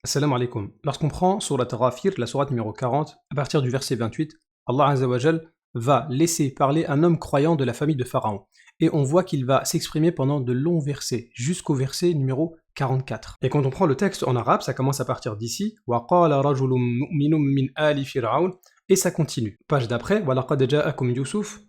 Assalamu alaikum. Lorsqu'on prend Surat Ghafir, la sourate numéro 40, à partir du verset 28, Allah Azza wa Jal va laisser parler un homme croyant de la famille de Pharaon. Et on voit qu'il va s'exprimer pendant de longs versets, jusqu'au verset numéro 44. Et quand on prend le texte en arabe, ça commence à partir d'ici, وَقَالَ رَجُلٌ مُؤْمِنٌ مِّنْ آلِ فِرْعَوْنَ, et ça continue. Page d'après, وَلَقَدْ جَاءَكُمْ يُوسُفَ,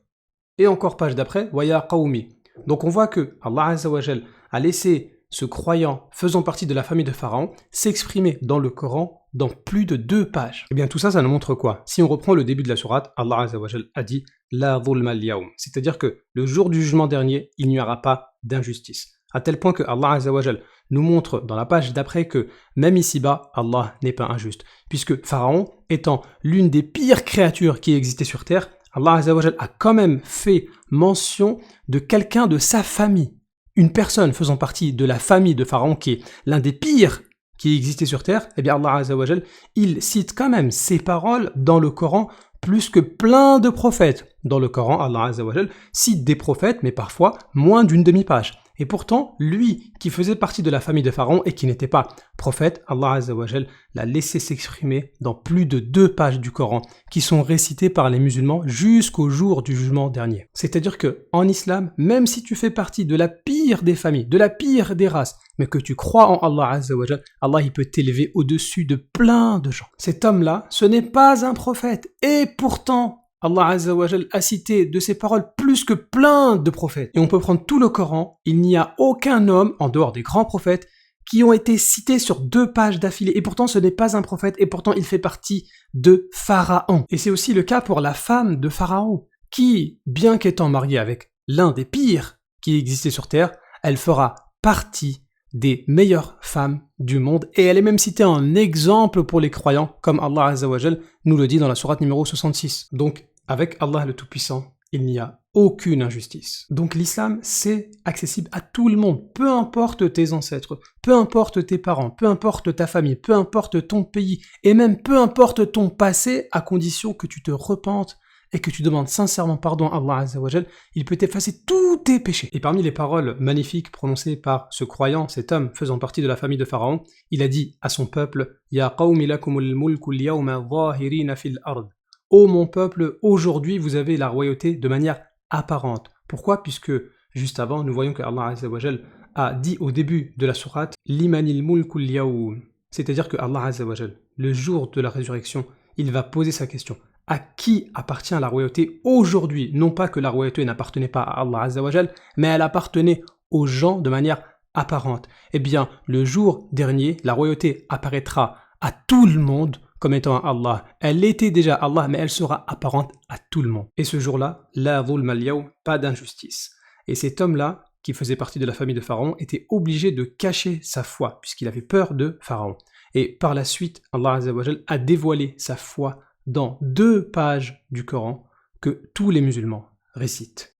et encore page d'après, وَيَا قَوْمِ. Donc on voit que Allah Azza wa Jal a laissé ce croyant faisant partie de la famille de Pharaon s'exprimer dans le Coran dans plus de 2 pages. Et bien tout ça, ça nous montre quoi? Si on reprend le début de la sourate, Allah Azza wa Jal a dit La dhulma al-yawm, c'est-à-dire que le jour du jugement dernier, il n'y aura pas d'injustice. À tel point que Allah Azza wa Jal nous montre dans la page d'après que même ici-bas, Allah n'est pas injuste. Puisque Pharaon, étant l'une des pires créatures qui existaient sur terre, Allah Azza wa Jal a quand même fait mention de quelqu'un de sa famille. Une personne faisant partie de la famille de Pharaon, qui est l'un des pires qui existait sur terre, eh bien Allah Azza wa Jal, il cite quand même ces paroles dans le Coran plus que plein de prophètes. Dans le Coran, Allah Azza wa Jal cite des prophètes, mais parfois moins d'une demi-page. Et pourtant, lui, qui faisait partie de la famille de Pharaon et qui n'était pas prophète, Allah Azza wa Jal l'a laissé s'exprimer dans plus de 2 pages du Coran, qui sont récitées par les musulmans jusqu'au jour du jugement dernier. C'est-à-dire que, en islam, même si tu fais partie de la pire des familles, de la pire des races, mais que tu crois en Allah Azza wa Jal, Allah il peut t'élever au-dessus de plein de gens. Cet homme-là, ce n'est pas un prophète, et pourtant, Allah Azza wa Jal a cité de ses paroles plus que plein de prophètes. Et on peut prendre tout le Coran, il n'y a aucun homme, en dehors des grands prophètes, qui ont été cités sur 2 pages d'affilée. Et pourtant, ce n'est pas un prophète, et pourtant, il fait partie de Pharaon. Et c'est aussi le cas pour la femme de Pharaon, qui, bien qu'étant mariée avec l'un des pires qui existait sur terre, elle fera partie des meilleures femmes du monde, et elle est même citée en exemple pour les croyants, comme Allah Azza wa Jal nous le dit dans la sourate numéro 66. Donc, avec Allah le Tout-Puissant, il n'y a aucune injustice. Donc l'islam, c'est accessible à tout le monde, peu importe tes ancêtres, peu importe tes parents, peu importe ta famille, peu importe ton pays, et même peu importe ton passé, à condition que tu te repentes et que tu demandes sincèrement pardon à Allah Azza wa Jal, il peut effacer tous tes péchés. Et parmi les paroles magnifiques prononcées par ce croyant, cet homme faisant partie de la famille de Pharaon, il a dit à son peuple « Ya qawmi lakumul mulku al-yawma zahirina fil ard » Ô mon peuple, aujourd'hui vous avez la royauté de manière apparente. Pourquoi? Puisque juste avant, nous voyons que Allah Azza wa Jal a dit au début de la sourate « Limanil mulku al-yawm » c'est-à-dire que Allah Azza wa Jal, le jour de la résurrection, il va poser sa question. À qui appartient la royauté aujourd'hui? Non pas que la royauté n'appartenait pas à Allah Azza wa Jal, mais elle appartenait aux gens de manière apparente. Eh bien, le jour dernier, la royauté apparaîtra à tout le monde comme étant Allah. Elle était déjà Allah, mais elle sera apparente à tout le monde. Et ce jour-là, la dhulma al-yawm, pas d'injustice. Et cet homme-là, qui faisait partie de la famille de Pharaon, était obligé de cacher sa foi, puisqu'il avait peur de Pharaon. Et par la suite, Allah Azza wa Jal a dévoilé sa foi dans 2 pages du Coran que tous les musulmans récitent.